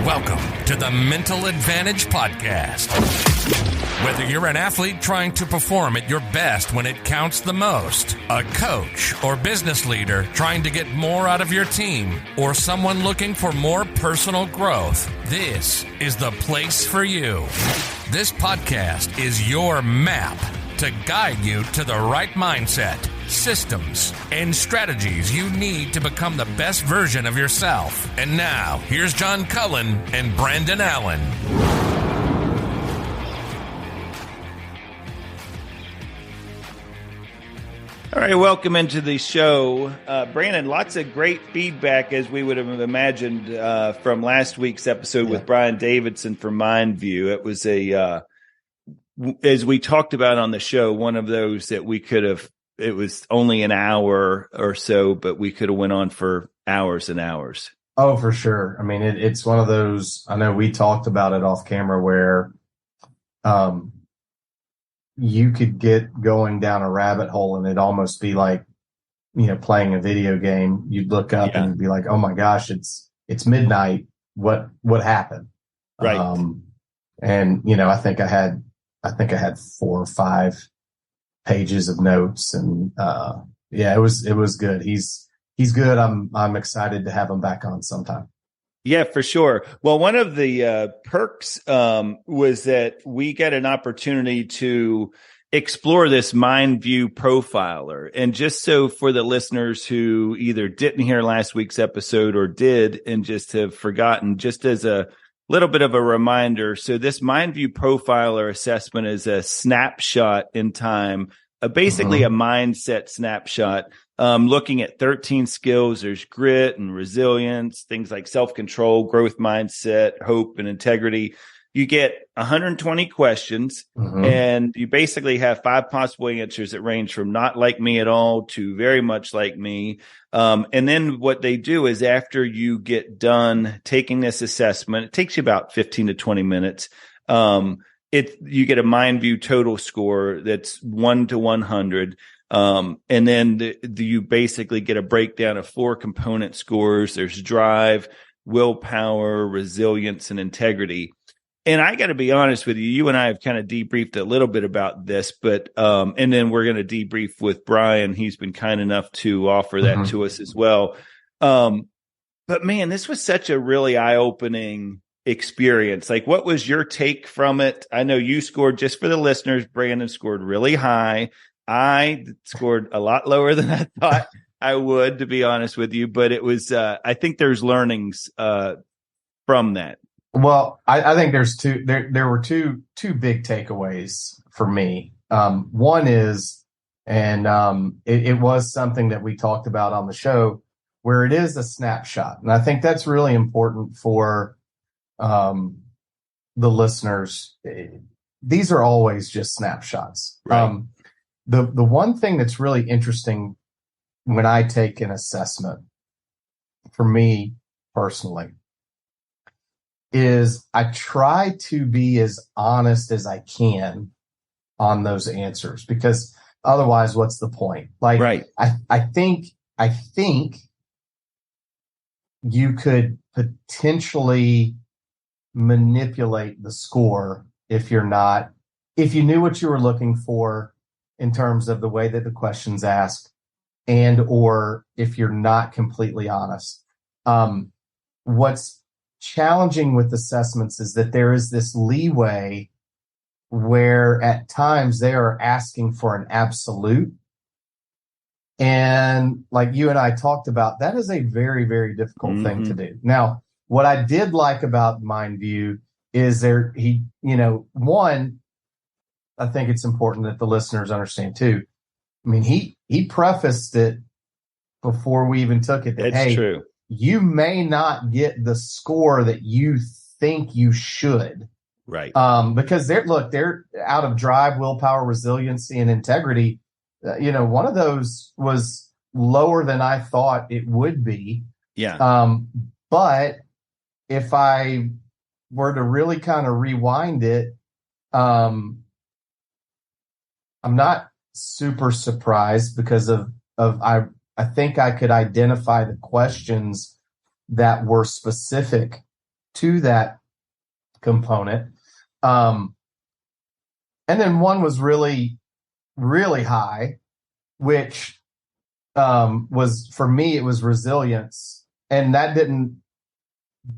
Welcome to the Mental Advantage Podcast. Whether you're an athlete trying to perform at your best when it counts the most, a coach or business leader trying to get more out of your team, or someone looking for more personal growth, this is the place for you. This podcast is your map to guide you to the right mindset, systems, and strategies you need to become the best version of yourself. And now, here's John Cullen and Brandon Allen. All right, welcome into the show. Brandon, lots of great feedback, as we would have imagined, from last week's episode with Brian Davidson from MindVue. It was as we talked about on the show, one of those that we could have, it was only an hour or so, but we could have went on for hours and hours. Oh, for sure. I mean, it's one of those, I know we talked about it off camera where you could get going down a rabbit hole and it'd almost be like, playing a video game. You'd look up and be like, oh my gosh, it's midnight. What happened? Right. And, I think I had 4 or 5 pages of notes, and it was good. He's good. I'm excited to have him back on sometime. Yeah, for sure. Well, one of the perks was that we got an opportunity to explore this MindVue profiler. And just so for the listeners who either didn't hear last week's episode or did and just have forgotten, just as a little bit of a reminder. So this MindVue profiler assessment is a snapshot in time, basically a mindset snapshot, looking at 13 skills. There's grit and resilience, things like self-control, growth mindset, hope, and integrity. You get 120 questions, and you basically have 5 possible answers that range from not like me at all to very much like me. And then what they do is after you get done taking this assessment, it takes you about 15 to 20 minutes. You get a MindVue total score that's 1 to 100. And then you basically get a breakdown of 4 component scores. There's drive, willpower, resilience, and integrity. And I got to be honest with you, you and I have kind of debriefed a little bit about this, but, and then we're going to debrief with Brian. He's been kind enough to offer that to us as well. But man, this was such a really eye-opening experience. Like, what was your take from it? I know you scored, just for the listeners, Brandon scored really high. I scored a lot lower than I thought I would, to be honest with you, but it was, I think there's learnings, from that. Well, I think there's there were two big takeaways for me. One is, and it was something that we talked about on the show, where it is a snapshot. And I think that's really important for the listeners. These are always just snapshots. Right. The one thing that's really interesting when I take an assessment, for me personally, is I try to be as honest as I can on those answers, because otherwise, what's the point? Like, right. I think you could potentially manipulate the score if you knew what you were looking for in terms of the way that the question's asked, and or if you're not completely honest. What's challenging with assessments is that there is this leeway where at times they are asking for an absolute. And like you and I talked about, that is a very, very difficult thing to do. Now, what I did like about MindVue is one, I think it's important that the listeners understand too. I mean, he prefaced it before we even took it. That's true. You may not get the score that you think you should. Right. Because they're out of drive, willpower, resiliency, and integrity. One of those was lower than I thought it would be. Yeah. But if I were to really kind of rewind it, I'm not super surprised because of I think I could identify the questions that were specific to that component. And then one was really, really high, which was, for me, it was resilience. And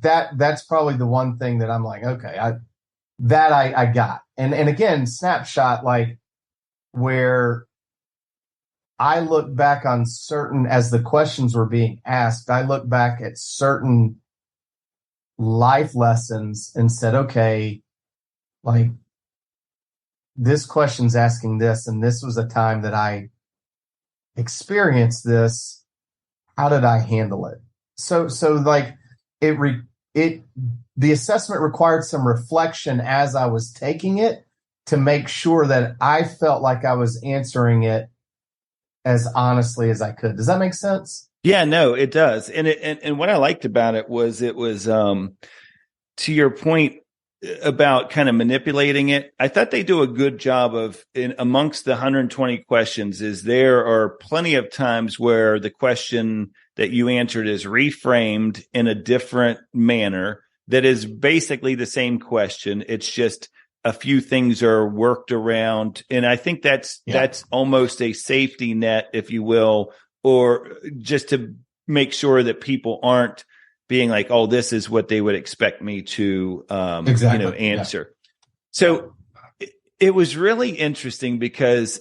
that's probably the one thing that I'm like, okay, I got. And again, Snapshot, like, where I look back on certain, as the questions were being asked, I look back at certain life lessons and said, okay, like, this question's asking this, and this was a time that I experienced this. How did I handle it? So like the assessment required some reflection as I was taking it to make sure that I felt like I was answering it as honestly as I could. Does that make sense? Yeah, no, it does. And what I liked about it was to your point about kind of manipulating it. I thought they do a good job of, amongst the 120 questions, is there are plenty of times where the question that you answered is reframed in a different manner that is basically the same question. It's just a few things are worked around. And I think that's almost a safety net, if you will, or just to make sure that people aren't being like, oh, this is what they would expect me to, answer. Yeah. So it was really interesting because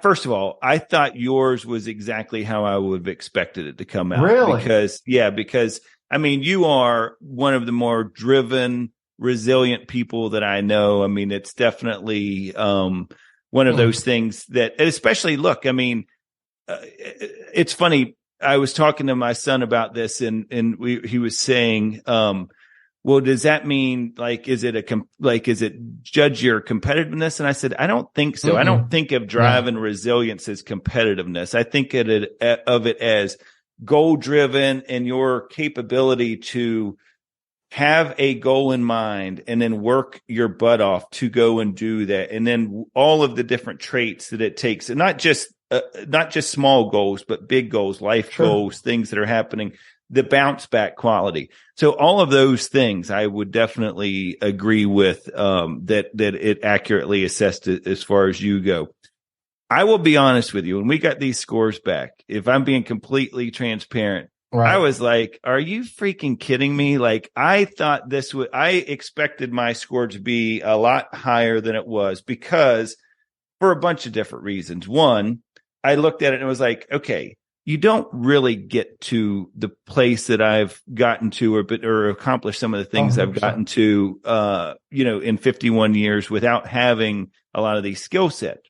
first of all, I thought yours was exactly how I would have expected it to come out. Really? Because I mean, you are one of the more driven, resilient people that I know. I mean, it's definitely, one of those things that, especially, look, I mean, it's funny. I was talking to my son about this, and he was saying, well, does that mean, like, is it judge your competitiveness? And I said, I don't think so. I don't think of drive and resilience as competitiveness. I think of it as goal driven and your capability to have a goal in mind and then work your butt off to go and do that. And then all of the different traits that it takes, and not just small goals, but big goals, life goals, things that are happening, the bounce back quality. So all of those things I would definitely agree with, that it accurately assessed it as far as you go. I will be honest with you. When we got these scores back, if I'm being completely transparent, I was like, are you freaking kidding me? Like, I thought I expected my score to be a lot higher than it was, because for a bunch of different reasons. One, I looked at it and was like, okay, you don't really get to the place that I've gotten to or accomplish some of the things 100%. I've gotten to, in 51 years without having a lot of these skill sets.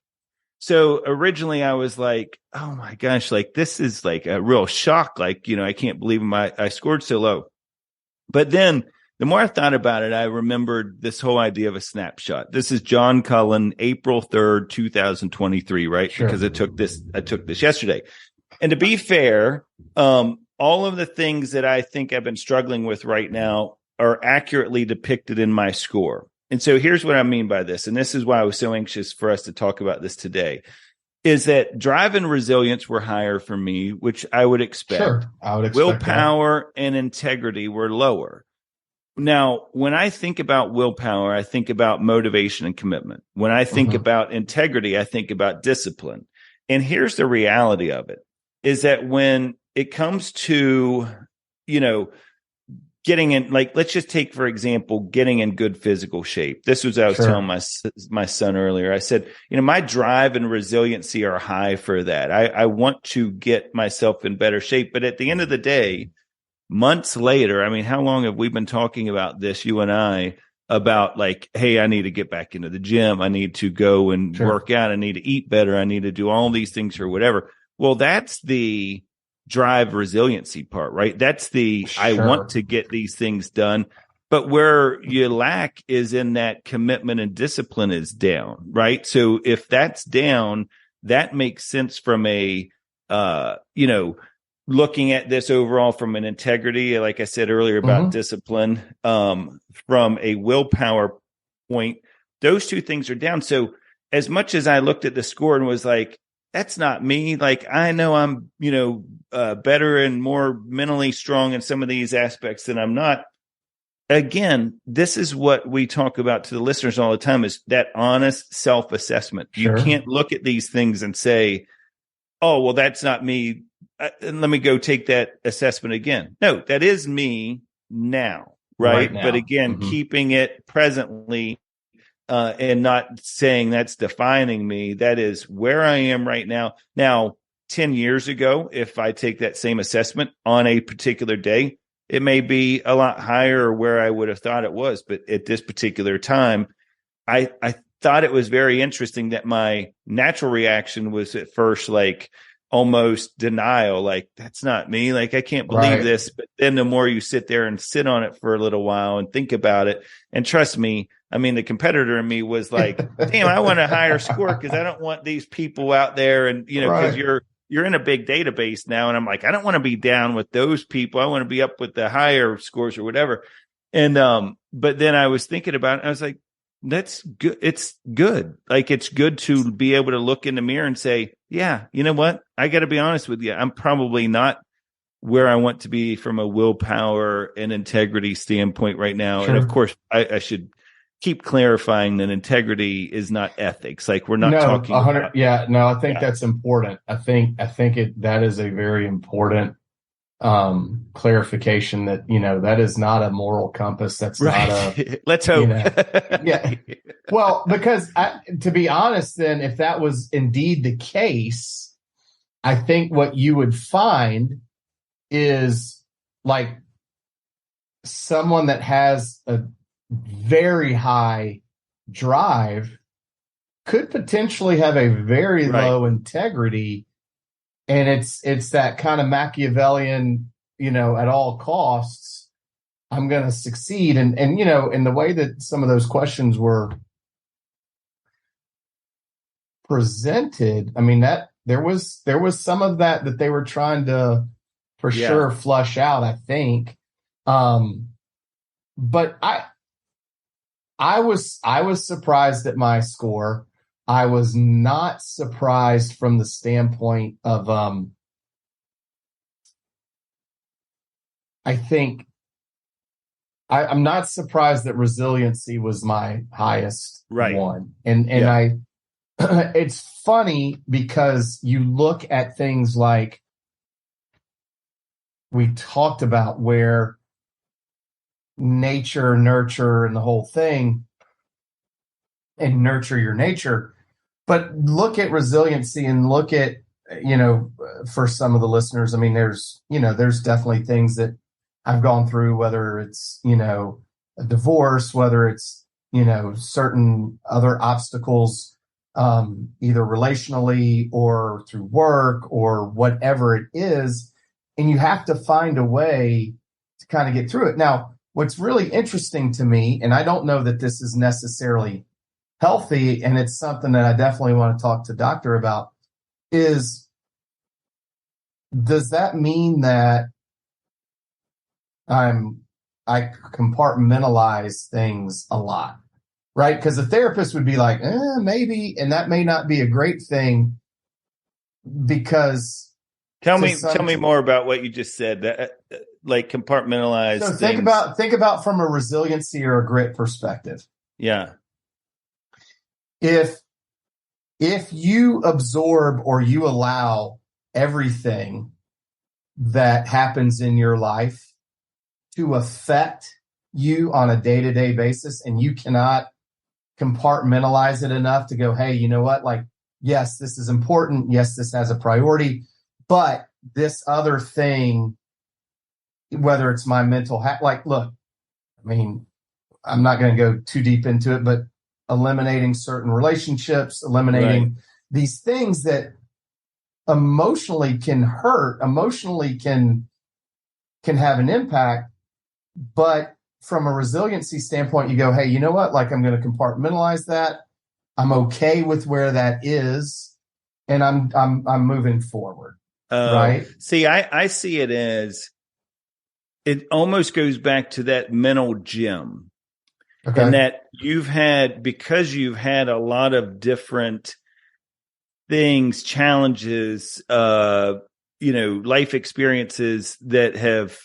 So originally I was like, oh my gosh, like, this is like a real shock. Like, I can't believe I scored so low. But then the more I thought about it, I remembered this whole idea of a snapshot. This is John Cullen, April 3rd, 2023, right? Sure. Because I took this yesterday. And to be fair, all of the things that I think I've been struggling with right now are accurately depicted in my score. And so here's what I mean by this. And this is why I was so anxious for us to talk about this today, is that drive and resilience were higher for me, which I would expect. Sure, I would expect willpower and integrity were lower. Now, when I think about willpower, I think about motivation and commitment. When I think about integrity, I think about discipline. And here's the reality of it, is that when it comes to, getting in, like, let's just take, for example, getting in good physical shape. This was, I was telling my son earlier. I said, my drive and resiliency are high for that. I want to get myself in better shape. But at the end of the day, months later, I mean, how long have we been talking about this, you and I, about like, hey, I need to get back into the gym. I need to go and work out. I need to eat better. I need to do all these things or whatever. Well, that's the drive resiliency part, right? That's the, I want to get these things done. But where you lack is in that commitment and discipline is down, right? So if that's down, that makes sense from a, looking at this overall from an integrity, like I said earlier about discipline, from a willpower point, those two things are down. So as much as I looked at the score and was like, that's not me. Like, I know I'm, better and more mentally strong in some of these aspects than I'm not. again, this is what we talk about to the listeners all the time, is that honest self-assessment. Sure. You can't look at these things and say, oh, well, that's not me. Let me go take that assessment again. No, that is me now, right now. But again, keeping it presently and not saying that's defining me. That is where I am right now. Now, 10 years ago, if I take that same assessment on a particular day, it may be a lot higher where I would have thought it was. But at this particular time, I thought it was very interesting that my natural reaction was at first like almost denial, like that's not me, like I can't believe this. But then the more you sit there and sit on it for a little while and think about it, and trust me, I mean, the competitor in me was like, damn, I want a higher score because I don't want these people out there, and because you're in a big database now, and I'm like, I don't want to be down with those people. I want to be up with the higher scores or whatever. And but then I was thinking about it, and I was like, that's good. It's good. Like, it's good to be able to look in the mirror and say, yeah, you know what? I got to be honest with you. I'm probably not where I want to be from a willpower and integrity standpoint right now. Sure. And of course, I should keep clarifying that integrity is not ethics. Like, we're not talking 100. about. Yeah, no, I think that's important. I think that is a very important clarification, that that is not a moral compass. That's not a let's hope. Yeah. Well, because to be honest, then if that was indeed the case, I think what you would find is like someone that has a very high drive could potentially have a very low integrity. And it's that kind of Machiavellian, at all costs, I'm going to succeed. And in the way that some of those questions were presented, I mean, that there was some of that they were trying to, for sure, flush out, I think. But I was surprised at my score. I was not surprised from the standpoint of, I think I'm not surprised that resiliency was my highest one. And it's funny because you look at things like we talked about, where nature, nurture, and the whole thing, and nurture your nature. But look at resiliency and look at, for some of the listeners, I mean, there's definitely things that I've gone through, whether it's, a divorce, whether it's, certain other obstacles, either relationally or through work or whatever it is. And you have to find a way to kind of get through it. Now, what's really interesting to me, and I don't know that this is necessarily healthy, and it's something that I definitely want to talk to Doctor about, is, does that mean that I compartmentalize things a lot, right? Because a therapist would be like, maybe, and that may not be a great thing, because tell me more about what you just said. That, like, compartmentalize. So think about from a resiliency or a grit perspective. Yeah. If you absorb or you allow everything that happens in your life to affect you on a day-to-day basis, and you cannot compartmentalize it enough to go, hey, you know what? Like, yes, this is important. Yes, this has a priority, but this other thing, whether it's my mental like, look, I mean, I'm not going to go too deep into it, but eliminating certain relationships, eliminating these things that emotionally can hurt, emotionally can have an impact. But from a resiliency standpoint, you go, hey, you know what? Like, I'm going to compartmentalize that. I'm okay with where that is, and I'm moving forward. Right? See, I see it as, it almost goes back to that mental gym. Okay. And that because you've had a lot of different things, challenges, life experiences that have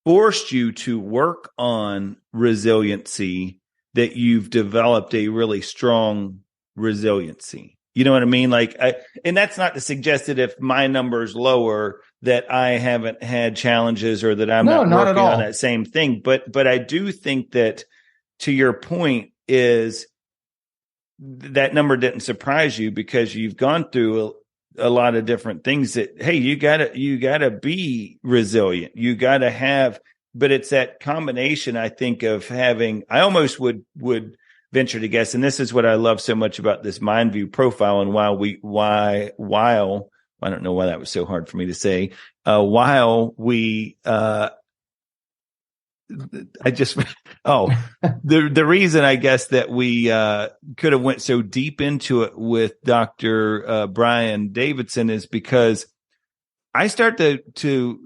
forced you to work on resiliency that you've developed a really strong resiliency. You know what I mean? And that's not to suggest that if my number's lower that I haven't had challenges or that I'm not working on that same thing. But I do think that, to your point, is that number didn't surprise you because you've gone through a lot of different things that, hey, you gotta be resilient. You gotta have, but it's that combination, I think, of having, I almost would venture to guess, and this is what I love so much about this MindVue profile, and while I don't know why that was so hard for me to say, the reason I guess that we could have went so deep into it with Dr. Brian Davidson is because I start to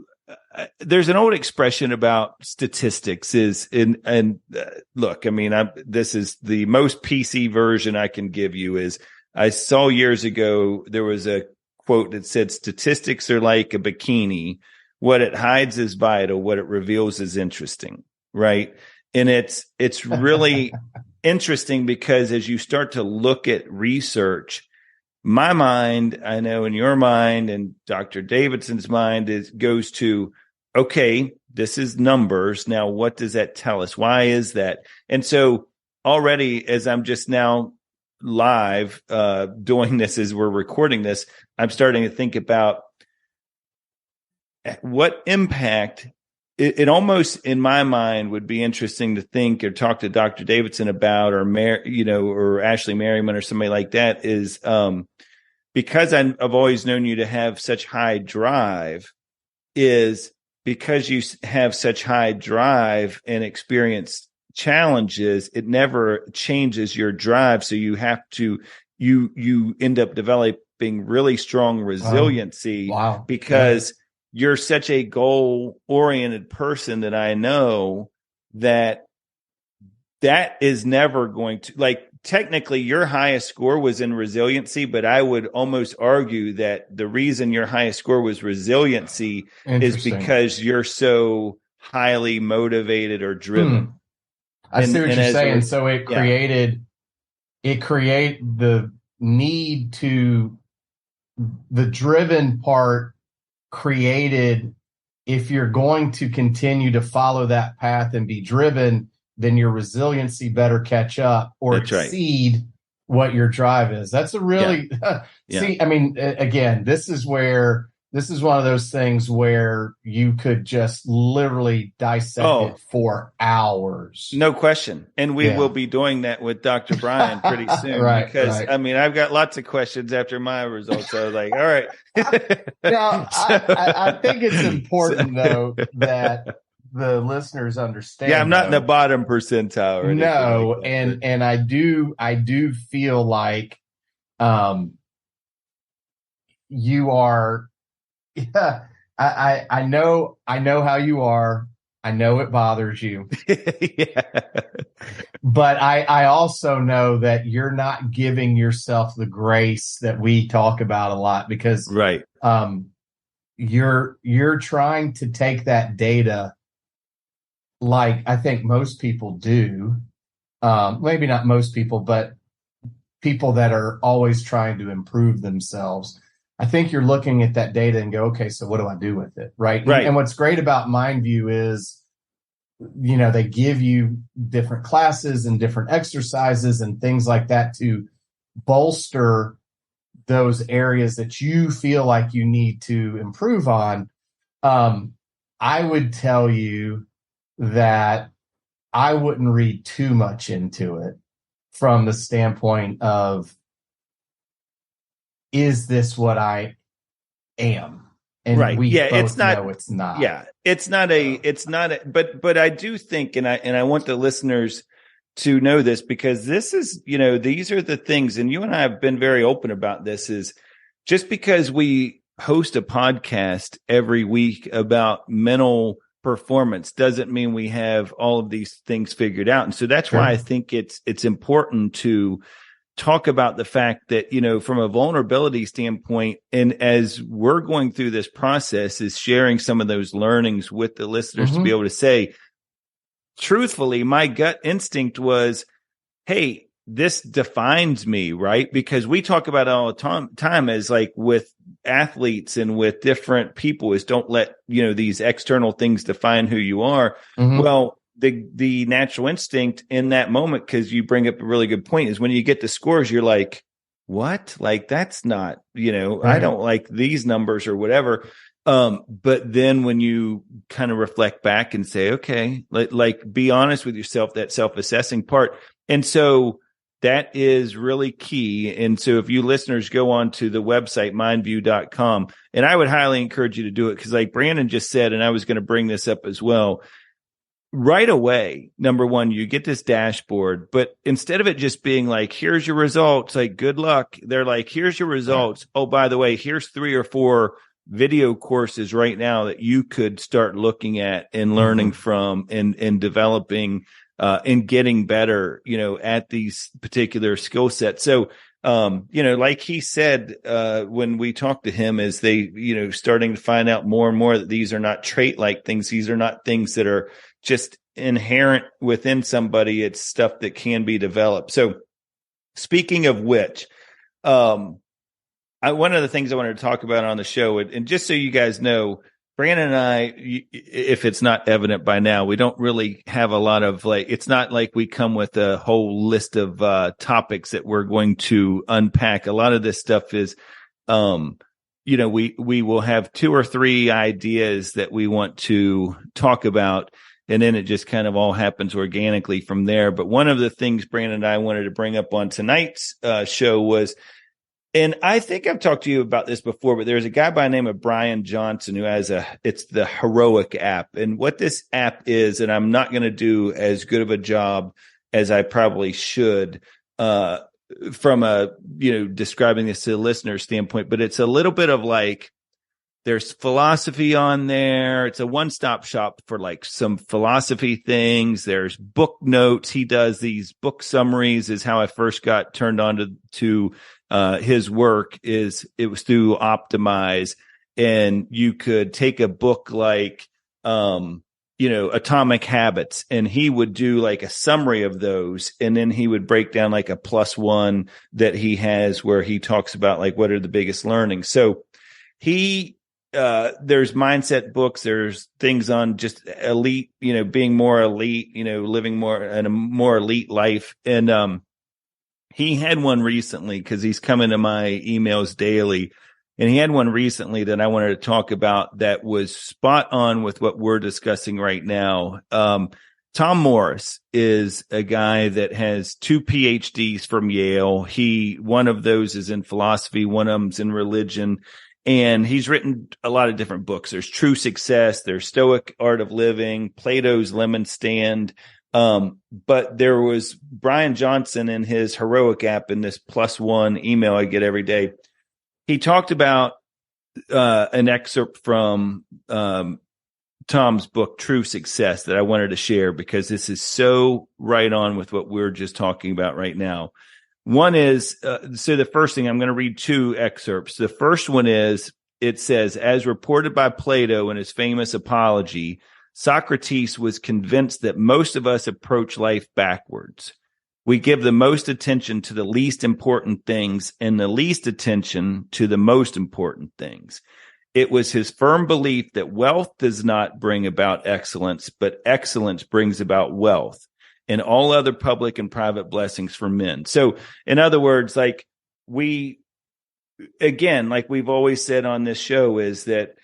there's an old expression about statistics look, I mean, this is the most PC version I can give you. Is I saw years ago, there was a quote that said, statistics are like a bikini. What it hides is vital. What it reveals is interesting. Right. And it's really interesting because as you start to look at research, my mind, I know in your mind and Dr. Davidson's mind, goes to, okay, this is numbers. Now, what does that tell us? Why is that? And so already, as I'm just now live doing this, as we're recording this, I'm starting to think about what impact it almost, in my mind, would be interesting to think or talk to Dr. Davidson about, or Ashley Merryman or somebody like that, is because I've always known you to have such high drive, is because you have such high drive and experience challenges, it never changes your drive. So you have to, you end up developing really strong resiliency because you're such a goal-oriented person that I know that is never going to, like, technically your highest score was in resiliency, but I would almost argue that the reason your highest score was resiliency is because you're so highly motivated or driven. I see what you're saying. So it created the need to, the driven part created, if you're going to continue to follow that path and be driven, then your resiliency better catch up or exceed what your drive is. That's a really, see, I mean, again, this is one of those things where you could just literally dissect it for hours. No question. And we will be doing that with Dr. Brian pretty soon. I mean, I've got lots of questions after my results. So I was like, all right. Now, I think it's important, though, that the listeners understand. Yeah, I'm not in the bottom percentile. Or no, like and I do feel like you are. Yeah, I know how you are. I know it bothers you. But I also know that you're not giving yourself the grace that we talk about a lot, because you're trying to take that data, like I think most people do. Maybe not most people, but people that are always trying to improve themselves. I think you're looking at that data and go, okay, so what do I do with it? Right. And what's great about MindVue is, they give you different classes and different exercises and things like that to bolster those areas that you feel like you need to improve on. I would tell you that I wouldn't read too much into it from the standpoint of, is this what I am? And we both know it's not. Yeah, it's not but I do think, and I want the listeners to know this, because this is, these are the things, and you and I have been very open about this, is just because we host a podcast every week about mental performance doesn't mean we have all of these things figured out. And so that's why I think it's important to talk about the fact that, from a vulnerability standpoint, and as we're going through this process, is sharing some of those learnings with the listeners to be able to say, truthfully, my gut instinct was, hey, this defines me, right? Because we talk about it all the time as like with athletes and with different people, is don't let, these external things define who you are. Well, the natural instinct in that moment, because you bring up a really good point, is when you get the scores, you're like, what? Like, that's not, I don't like these numbers or whatever. But then when you kind of reflect back and say, okay, like be honest with yourself, that self-assessing part. And so that is really key. And so if you listeners go on to the website, mindvue.com, and I would highly encourage you to do it, because like Brandon just said, and I was going to bring this up as well, right away, number one, you get this dashboard, but instead of it just being like, here's your results, like, good luck, they're like, here's your results. Oh, by the way, here's 3 or 4 video courses right now that you could start looking at and learning from and developing and getting better, at these particular skill sets. So, like he said, when we talked to him, is they, starting to find out more and more that these are not trait-like things. These are not things that are just inherent within somebody. It's stuff that can be developed. So speaking of which, one of the things I wanted to talk about on the show, and just so you guys know, Brandon and I, if it's not evident by now, we don't really have a lot of it's not like we come with a whole list of topics that we're going to unpack. A lot of this stuff is, we will have 2 or 3 ideas that we want to talk about, and then it just kind of all happens organically from there. But one of the things Brandon and I wanted to bring up on tonight's show was, and I think I've talked to you about this before, but there's a guy by the name of Brian Johnson who has it's the Heroic app. And what this app is, and I'm not going to do as good of a job as I probably should from a, describing this to the listener standpoint, but it's a little bit of like, there's philosophy on there. It's a one-stop shop for like some philosophy things. There's book notes. He does these book summaries, is how I first got turned on to his work. It was through Optimize, and you could take a book like, Atomic Habits, and he would do like a summary of those. And then he would break down like a +1 that he has where he talks about like, what are the biggest learnings? So there's mindset books, there's things on just elite, being more elite, living more in a more elite life. And, he had one recently, because he's coming to my emails daily, and he had one recently that I wanted to talk about that was spot on with what we're discussing right now. Tom Morris is a guy that has 2 PhDs from Yale. One of those is in philosophy, one of them's in religion. And he's written a lot of different books. There's True Success, there's Stoic Art of Living, Plato's Lemon Stand. But there was Brian Johnson in his Heroic app, in this +1 email I get every day. He talked about an excerpt from Tom's book, True Success, that I wanted to share, because this is so right on with what we're just talking about right now. One is, so the first thing, I'm going to read 2 excerpts. The first one is, it says, as reported by Plato in his famous Apology, Socrates was convinced that most of us approach life backwards. We give the most attention to the least important things and the least attention to the most important things. It was his firm belief that wealth does not bring about excellence, but excellence brings about wealth and all other public and private blessings for men. So in other words, like we've always said on this show, is that,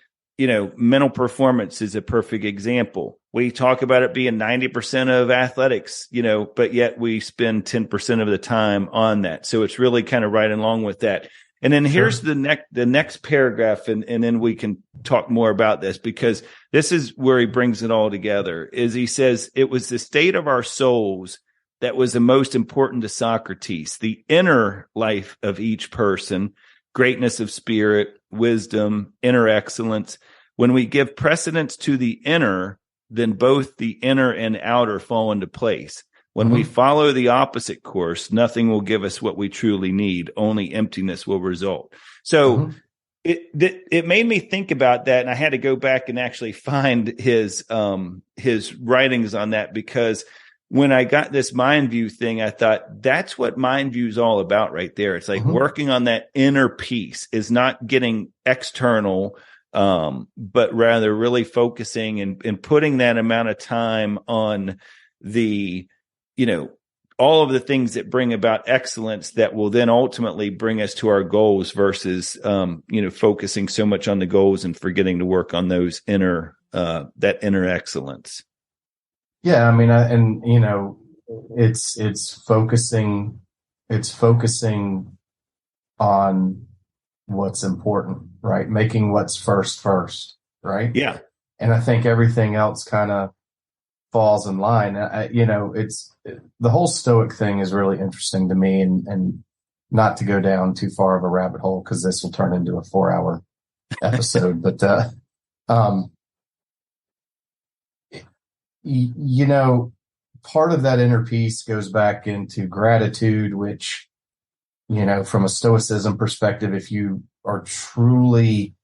mental performance is a perfect example. We talk about it being 90% of athletics, but yet we spend 10% of the time on that. So it's really kind of right along with that. And then here's the next paragraph, and then we can talk more about this, because this is where he brings it all together. Is he says, it was the state of our souls that was the most important to Socrates, the inner life of each person, greatness of spirit, wisdom, inner excellence. When we give precedence to the inner, then both the inner and outer fall into place. When we follow the opposite course, nothing will give us what we truly need. Only emptiness will result. So it made me think about that, and I had to go back and actually find his writings on that, because when I got this MindVue thing, I thought that's what MindVue is all about right there. It's like working on that inner peace, is not getting external, but rather really focusing and putting that amount of time on the, all of the things that bring about excellence that will then ultimately bring us to our goals versus, focusing so much on the goals and forgetting to work on those that inner excellence. Yeah. I mean, it's focusing on what's important, right? Making what's first, right? Yeah. And I think everything else kind of falls in line. It's the whole Stoic thing is really interesting to me, and not to go down too far of a rabbit hole, because this will turn into a 4-hour episode. But, part of that inner peace goes back into gratitude, which, from a Stoicism perspective, if you are truly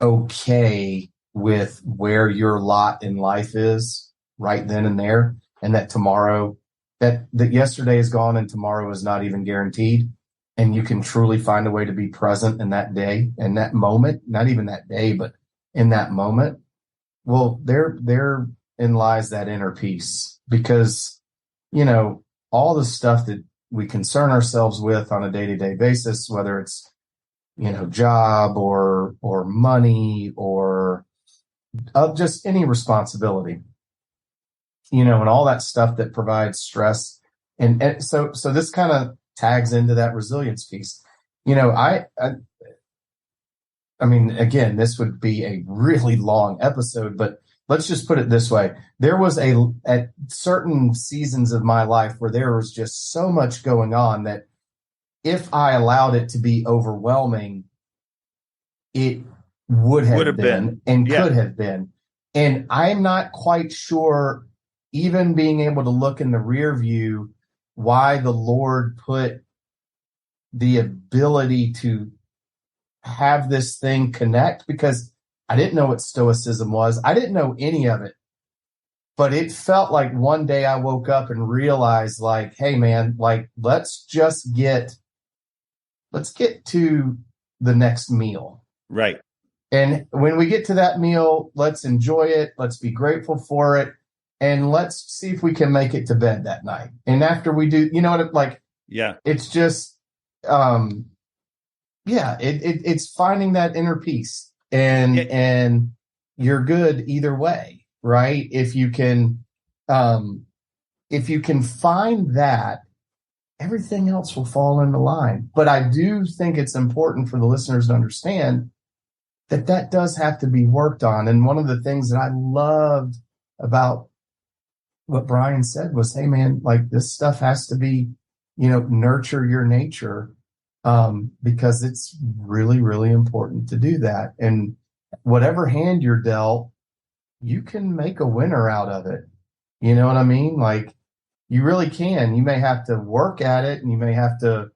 okay with where your lot in life is right then and there, and that tomorrow, that yesterday is gone and tomorrow is not even guaranteed, and you can truly find a way to be present in that day and that moment, not even that day, but in that moment, well, therein lies that inner peace. Because, all the stuff that we concern ourselves with on a day-to-day basis, whether it's, job or money or just any responsibility, and all that stuff that provides stress. And so this kind of tags into that resilience piece. I mean, again, this would be a really long episode, but let's just put it this way. There was at certain seasons of my life where there was just so much going on that if I allowed it to be overwhelming, it would have been and could have been. And I'm not quite sure, even being able to look in the rear view, why the Lord put the ability to have this thing connect, because I didn't know what Stoicism was. I didn't know any of it, but it felt like one day I woke up and realized, like, hey man, like, let's get to the next meal. Right. And when we get to that meal, let's enjoy it. Let's be grateful for it. And let's see if we can make it to bed that night. And after we do, it's just, it's finding that inner peace, and you're good either way, right? If you can find that, everything else will fall into line. But I do think it's important for the listeners to understand that does have to be worked on. And one of the things that I loved about what Brian said was, hey man, like, this stuff has to be, nurture your nature. Because it's really, really important to do that. And whatever hand you're dealt, you can make a winner out of it. You know what I mean? Like, you really can. You may have to work at it, and you may have to,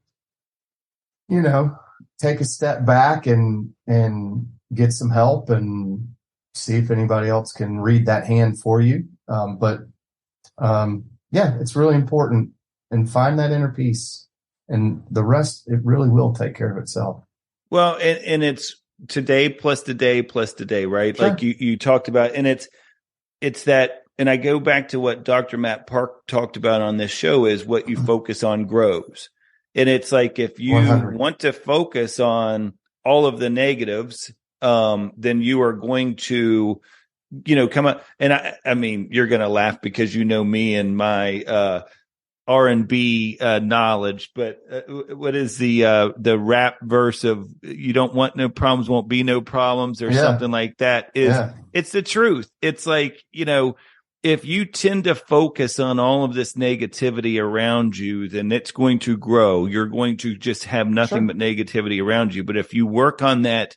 take a step back and get some help and see if anybody else can read that hand for you. It's really important, and find that inner peace. And the rest, it really will take care of itself. Well, and it's today plus today plus today, right? Sure. Like you talked about, and it's that, and I go back to what Dr. Matt Park talked about on this show, is what you focus on grows. And it's like, if you 100. Want to focus on all of the negatives, then you are going to, come up. And I mean, you're going to laugh because me and my, R&B knowledge, but what is the rap verse of "you don't want no problems, won't be no problems" or something like that? It's the truth. It's like, if you tend to focus on all of this negativity around you, then it's going to grow. You're going to just have nothing but negativity around you. But if you work on that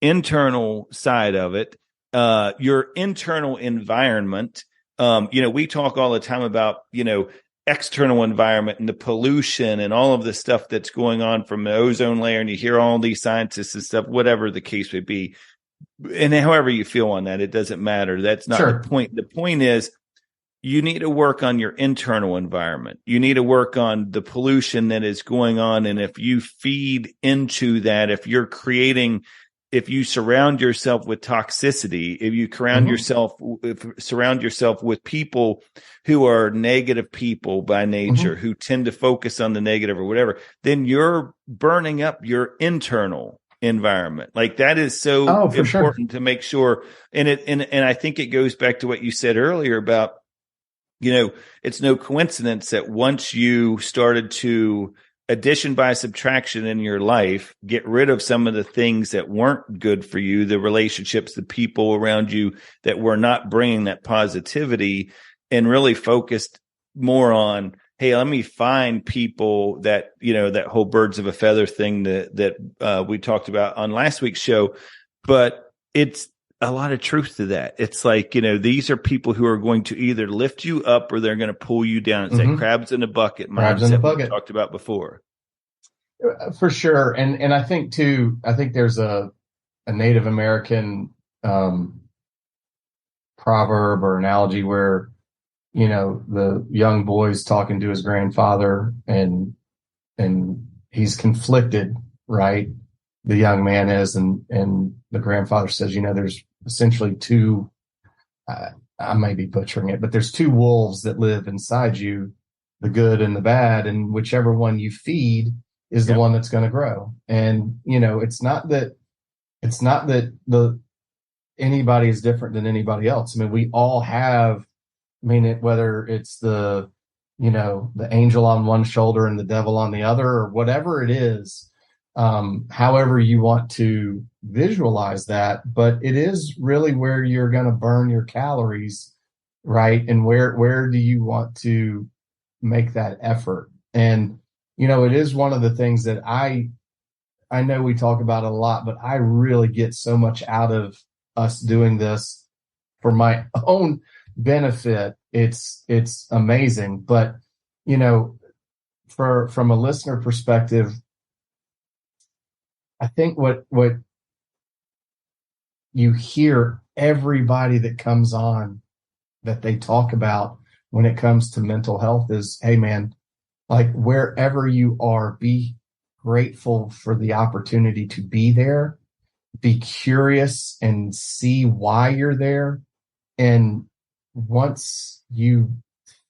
internal side of it, your internal environment, We talk all the time about, external environment and the pollution and all of the stuff that's going on from the ozone layer. And you hear all these scientists and stuff, whatever the case may be. And however you feel on that, it doesn't matter. That's not the point. The point is you need to work on your internal environment. You need to work on the pollution that is going on. And if you feed into that, if you surround yourself with toxicity, if you surround yourself with people who are negative people by nature, who tend to focus on the negative or whatever, then you're burning up your internal environment. Like that is so important to make sure. And I think it goes back to what you said earlier about, it's no coincidence that once you started to addition by subtraction in your life, get rid of some of the things that weren't good for you, the relationships, the people around you that were not bringing that positivity, and really focused more on, hey, let me find people that, that whole birds of a feather thing that we talked about on last week's show. But it's a lot of truth to that. It's like, these are people who are going to either lift you up or they're going to pull you down. It's like crabs in a bucket mindset we talked about before. For sure. And I think too, there's a Native American proverb or analogy where, the young boy's talking to his grandfather and he's conflicted, right? The young man is, and the grandfather says, there's essentially two, I may be butchering it, but there's two wolves that live inside you, the good and the bad, and whichever one you feed is the one that's going to grow. And, it's not that anybody is different than anybody else. I mean, we all have, whether it's the angel on one shoulder and the devil on the other, or whatever it is, however you want to visualize that, but it is really where you're going to burn your calories, right? And where do you want to make that effort? And, it is one of the things that I know we talk about it a lot, but I really get so much out of us doing this for my own benefit. It's amazing. But, from a listener perspective, I think what you hear everybody that comes on that they talk about when it comes to mental health is, hey man, like wherever you are, be grateful for the opportunity to be there, be curious and see why you're there. And once you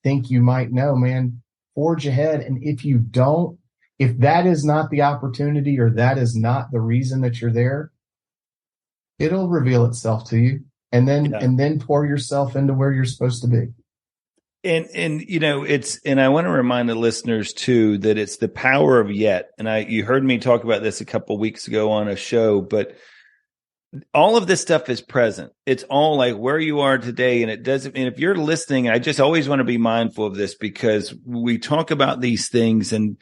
think you might know, man, forge ahead. And if that is not the opportunity or that is not the reason that you're there, it'll reveal itself to you, and then pour yourself into where you're supposed to be. And I want to remind the listeners too that it's the power of yet. And you heard me talk about this a couple of weeks ago on a show, but all of this stuff is present. It's all like where you are today. And if you're listening, I just always want to be mindful of this because we talk about these things and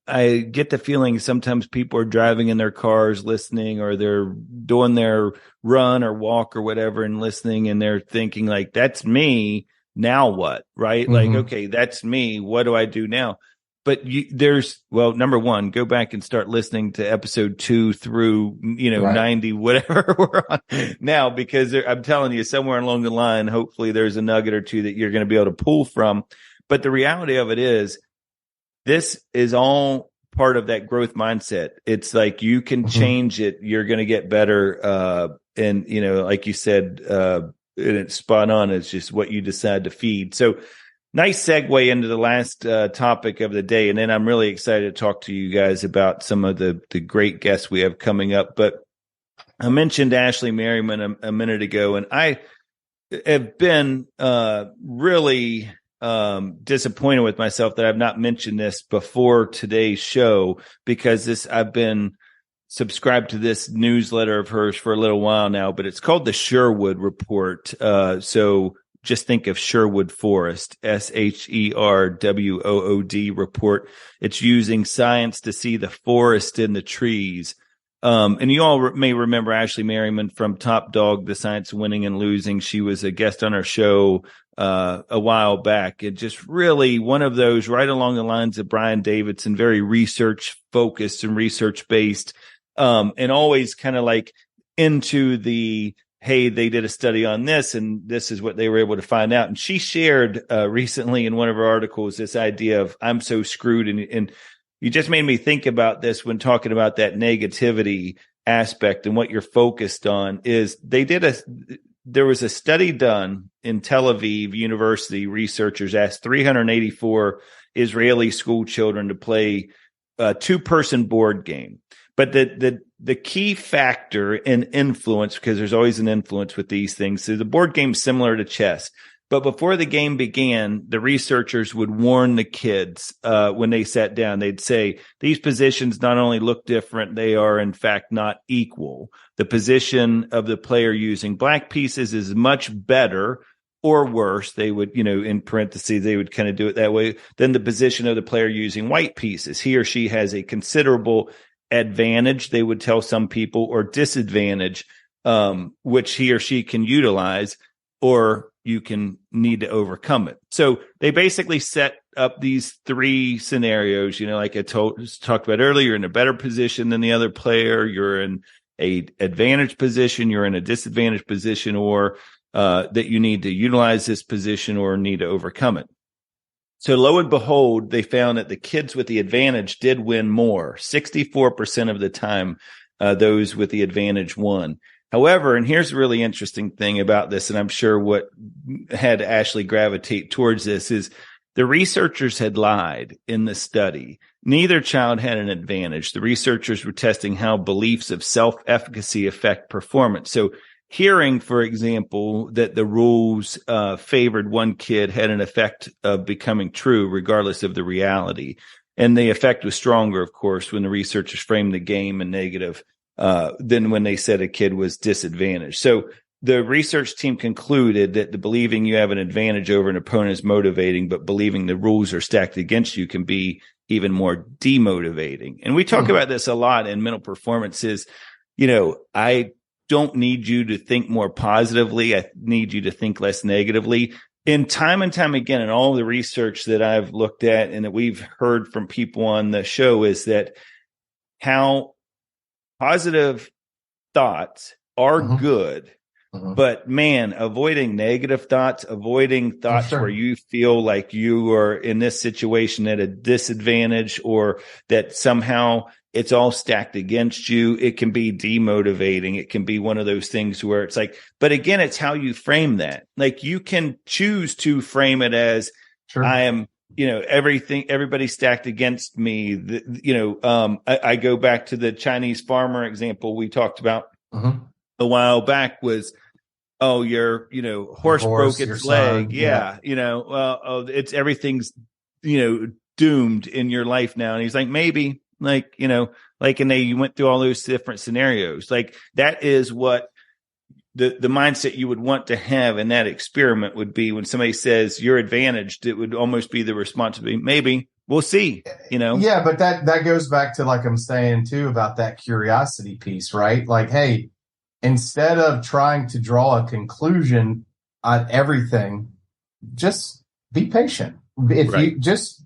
I get the feeling sometimes people are driving in their cars listening, or they're doing their run or walk or whatever and listening, and they're thinking like, that's me. Now what? Right? Like, okay, that's me. What do I do now? But number one, go back and start listening to episode 2 through, 90, whatever we're on now, because I'm telling you, somewhere along the line, hopefully there's a nugget or two that you're going to be able to pull from. But the reality of it is, this is all part of that growth mindset. It's like you can change it. You're going to get better. And, like you said, and it's spot on. It's just what you decide to feed. So nice segue into the last topic of the day. And then I'm really excited to talk to you guys about some of the great guests we have coming up. But I mentioned Ashley Merryman a minute ago, and I have been really disappointed with myself that I've not mentioned this before today's show, because I've been subscribed to this newsletter of hers for a little while now, but it's called the Sherwood Report. So just think of Sherwood Forest, SHERWOOD report. It's using science to see the forest in the trees. And you all may remember Ashley Merryman from Top Dog, The Science of Winning and Losing. She was a guest on our show a while back. It just really one of those right along the lines of Brian Davidson, very research focused and research based, and always kind of like into the, hey, they did a study on this and this is what they were able to find out. And she shared recently in one of her articles this idea of I'm so screwed. And you just made me think about this when talking about that negativity aspect, and what you're focused on is there was a study done in Tel Aviv University. Researchers asked 384 Israeli school children to play a 2-person board game. But the key factor in influence, because there's always an influence with these things, so the board game's similar to chess. But before the game began, the researchers would warn the kids when they sat down. They'd say, these positions not only look different, they are in fact not equal. The position of the player using black pieces is much better or worse. They would, in parentheses, they would kind of do it that way, than the position of the player using white pieces. He or she has a considerable advantage, they would tell some people, or disadvantage, which he or she can utilize, or you can need to overcome it. So they basically set up these 3 scenarios, like I talked about earlier. You're in a better position than the other player, you're in a advantage position, you're in a disadvantaged position, or that you need to utilize this position or need to overcome it. So lo and behold, they found that the kids with the advantage did win more. 64% of the time, those with the advantage won. However, and here's a really interesting thing about this, and I'm sure what had Ashley gravitate towards this is the researchers had lied in the study. Neither child had an advantage. The researchers were testing how beliefs of self-efficacy affect performance. So hearing, for example, that the rules favored one kid had an effect of becoming true regardless of the reality. And the effect was stronger, of course, when the researchers framed the game in negative than when they said a kid was disadvantaged. So the research team concluded that the believing you have an advantage over an opponent is motivating, but believing the rules are stacked against you can be even more demotivating. And we talk about this a lot in mental performance is, I don't need you to think more positively. I need you to think less negatively. And time again, in all the research that I've looked at and that we've heard from people on the show is that how positive thoughts are good, but man, avoiding negative thoughts, avoiding thoughts where you feel like you are in this situation at a disadvantage or that somehow it's all stacked against you. It can be demotivating. It can be one of those things where it's like, but again, it's how you frame that. Like you can choose to frame it as I am, everybody's stacked against me. I go back to the Chinese farmer example we talked about a while back was, your, horse broke its leg. Yeah. It's everything's, doomed in your life now. And he's like, maybe. And they went through all those different scenarios. Like that is what the mindset you would want to have in that experiment would be when somebody says you're advantaged, it would almost be the responsibility. Maybe we'll see, Yeah, but that goes back to like I'm saying too about that curiosity piece, right? Like, hey, instead of trying to draw a conclusion on everything, just be patient. If you just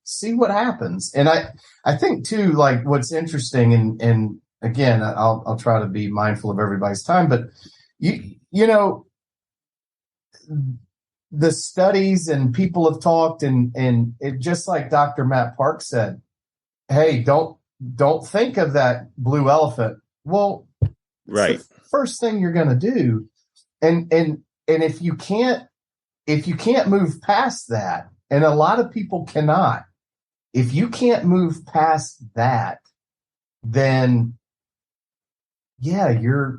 see what happens. And I think too, like what's interesting and again, I'll try to be mindful of everybody's time, but the studies and people have talked and it just like Dr. Matt Park said, hey, don't think of that blue elephant. Well, it's the first thing you're going to do. And if you can't move past that, and a lot of people cannot, if you can't move past that, then yeah, you're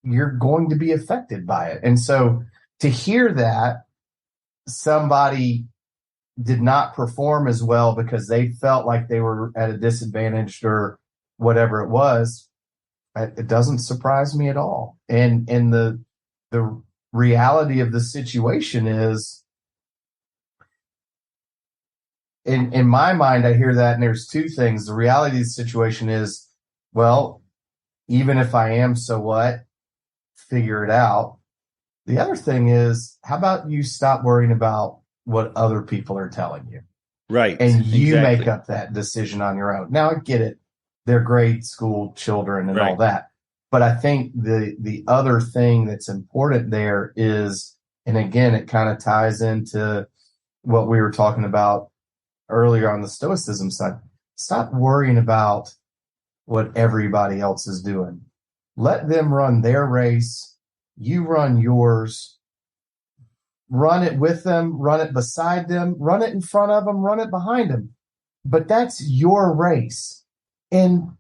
going to be affected by it. And so to hear that somebody did not perform as well because they felt like they were at a disadvantage or whatever it was, it doesn't surprise me at all. And the reality of the situation is in my mind, I hear that, and there's two things. The reality of the situation is, well, even if I am, so what? Figure it out. The other thing is, how about you stop worrying about what other people are telling you? Right. And you exactly. make up that decision on your own. Now, I get it. They're grade school children and Right. all that. But I think the other thing that's important there is, and again, it kind of ties into what we were talking about earlier on the Stoicism side. Stop worrying about what everybody else is doing. Let them run their race. You run yours. Run it with them, run it beside them, run it in front of them, run it behind them. But that's your race. And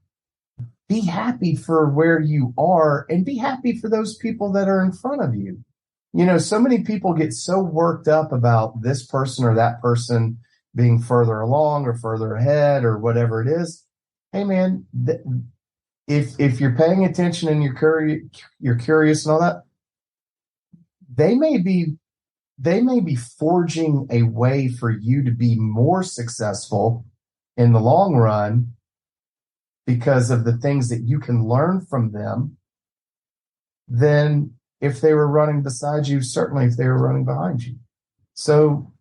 be happy for where you are, and be happy for those people that are in front of you. You know, so many people get so worked up about this person or that person being further along or further ahead or whatever it is. Hey, man, if you're paying attention and you're curious and all that, they may be forging a way for you to be more successful in the long run because of the things that you can learn from them than if they were running beside you, certainly if they were running behind you. So,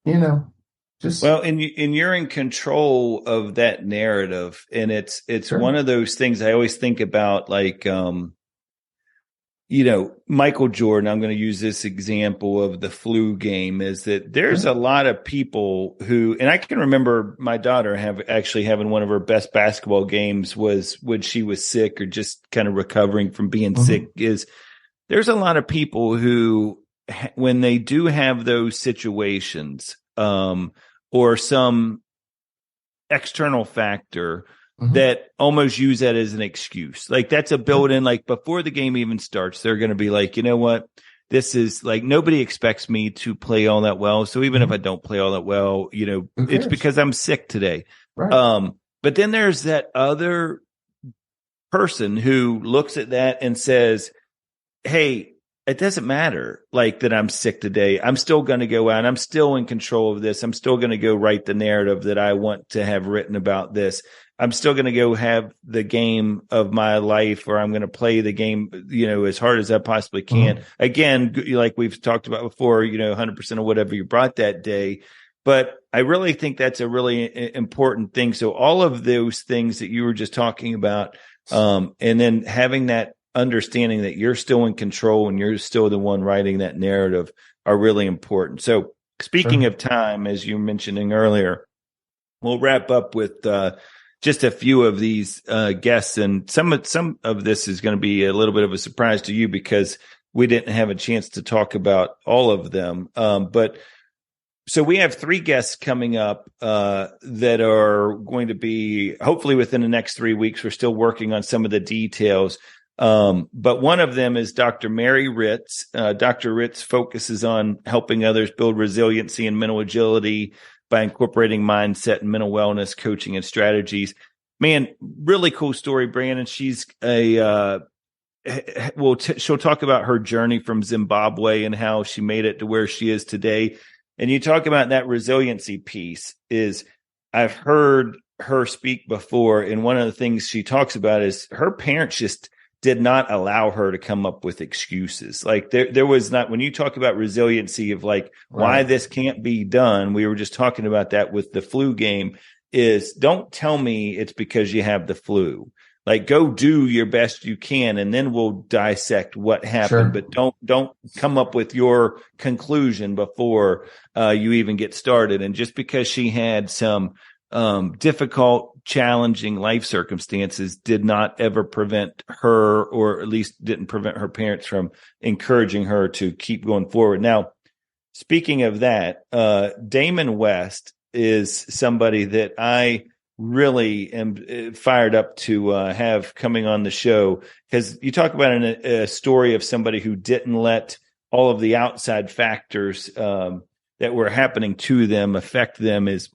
you know, just. Well, and you're in control of that narrative. And it's Sure. one of those things I always think about, like, you know, Michael Jordan, I'm going to use this example of the flu game, is that there's a lot of people who, and I can remember my daughter having one of her best basketball games was when she was sick or just kind of recovering from being sick. Is there's a lot of people who, when they do have those situations, or some external factor, that almost use that as an excuse. Like, that's a built-in, like, before the game even starts, they're going to be like, you know what? This is like, nobody expects me to play all that well. So even if I don't play all that well, you know, it's because I'm sick today. Right. But then there's that other person who looks at that and says, hey, it doesn't matter, like, that I'm sick today. I'm still going to go out. I'm still in control of this. I'm still going to go write the narrative that I want to have written about this. I'm still going to go have the game of my life, or I'm going to play the game, you know, as hard as I possibly can. Again, like we've talked about before, you know, 100% of whatever you brought that day. But I really think that's a really important thing. So all of those things that you were just talking about, and then having that understanding that you're still in control and you're still the one writing that narrative are really important. So speaking of time, as you were mentioning earlier, we'll wrap up with just a few of these guests, and some of this is going to be a little bit of a surprise to you because we didn't have a chance to talk about all of them. But so we have 3 guests coming up that are going to be hopefully within the next 3 weeks. We're still working on some of the details. But one of them is Dr. Mary Ritz. Dr. Ritz focuses on helping others build resiliency and mental agility by incorporating mindset and mental wellness coaching and strategies. Man, really cool story, Brandon. She's she'll talk about her journey from Zimbabwe and how she made it to where she is today. And you talk about that resiliency piece. Is I've heard her speak before, and one of the things she talks about is her parents just did not allow her to come up with excuses. Like, there was not, when you talk about resiliency of like why this can't be done, we were just talking about that with the flu game, is don't tell me it's because you have the flu. Like, go do your best you can, and then we'll dissect what happened. But don't come up with your conclusion before you even get started. And just because she had some difficult, challenging life circumstances did not ever prevent her, or at least didn't prevent her parents from encouraging her to keep going forward. Now, speaking of that, Damon West is somebody that I really am fired up to have coming on the show, because you talk about a story of somebody who didn't let all of the outside factors that were happening to them affect them. Is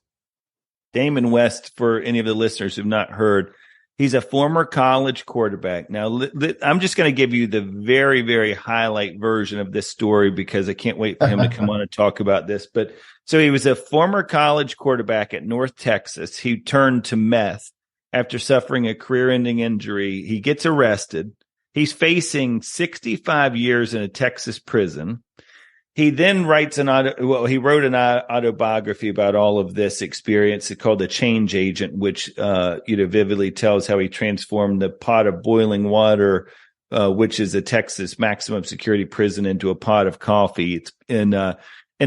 Damon West, for any of the listeners who've not heard, He's a former college quarterback. Now, I'm just going to give you the very, very highlight version of this story because I can't wait for him to come on and talk about this. But so he was a former college quarterback at North Texas. He turned to meth after suffering a career-ending injury. He gets arrested. He's facing 65 years in a Texas prison. He then wrote an autobiography about all of this experience. It's called The Change Agent, which vividly tells how he transformed the pot of boiling water, which is a Texas maximum security prison, into a pot of coffee. And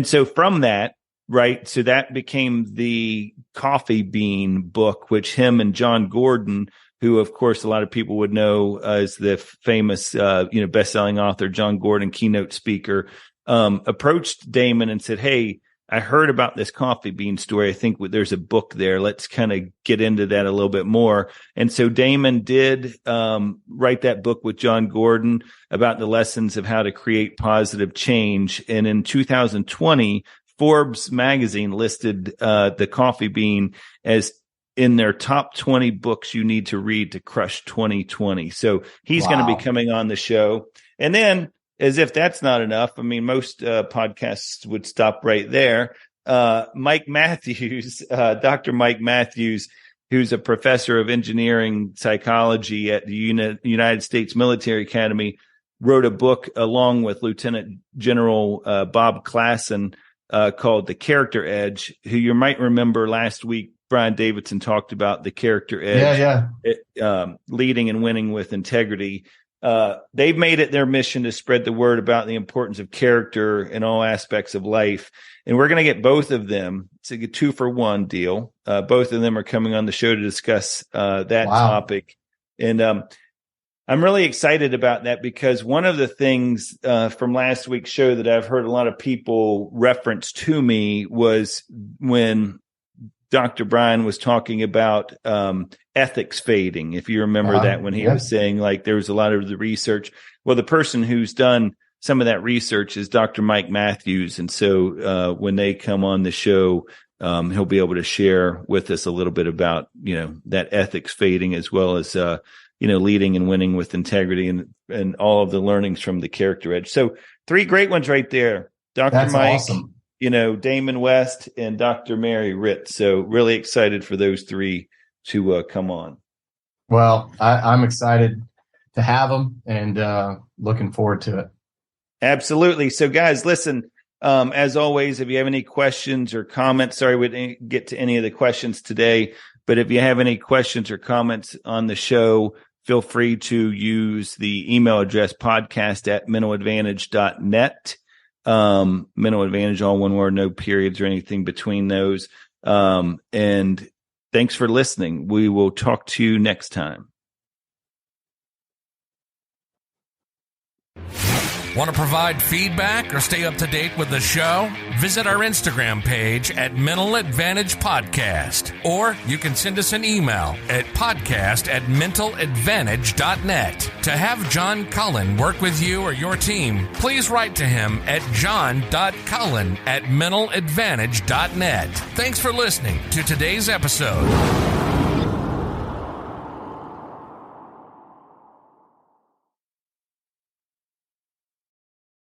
so from that, right, so that became the Coffee Bean book, which him and John Gordon, who of course a lot of people would know as the famous best-selling author John Gordon, keynote speaker, approached Damon and said, "Hey, I heard about this Coffee Bean story. I think there's a book there. Let's kind of get into that a little bit more." And so Damon did write that book with John Gordon about the lessons of how to create positive change. And in 2020, Forbes magazine listed the Coffee Bean as in their top 20 books you need to read to crush 2020. So he's going to be coming on the show. And then, as if that's not enough, I mean, most podcasts would stop right there. Mike Matthews, Dr. Mike Matthews, who's a professor of engineering psychology at the United States Military Academy, wrote a book along with Lieutenant General Bob Klassen called The Character Edge, who you might remember last week, Brian Davidson talked about the character edge, leading and winning with integrity. They've made it their mission to spread the word about the importance of character in all aspects of life. And we're going to get both of them. It's a 2-for-1 deal. Both of them are coming on the show to discuss that topic. And I'm really excited about that because one of the things from last week's show that I've heard a lot of people reference to me was when Dr. Brian was talking about ethics fading. If you remember that, when he was saying like there was a lot of the research. Well, the person who's done some of that research is Dr. Mike Matthews. And so when they come on the show, he'll be able to share with us a little bit about, that ethics fading, as well as, leading and winning with integrity and all of the learnings from the character edge. So 3 great ones right there. Dr. Mike. Awesome. Damon West and Dr. Mary Ritz. So really excited for those 3 to come on. Well, I'm excited to have them and looking forward to it. Absolutely. So guys, listen, as always, if you have any questions or comments, sorry, we didn't get to any of the questions today, but if you have any questions or comments on the show, feel free to use the email address podcast@mentaladvantage.net. Mental Advantage, all one word, no periods or anything between those. And thanks for listening. We will talk to you next time. Want to provide feedback or stay up to date with the show? Visit our Instagram page at Mental Advantage Podcast, or you can send us an email at podcast@mentaladvantage.net. To have John Cullen work with you or your team, please write to him at john.cullen@mentaladvantage.net. Thanks for listening to today's episode.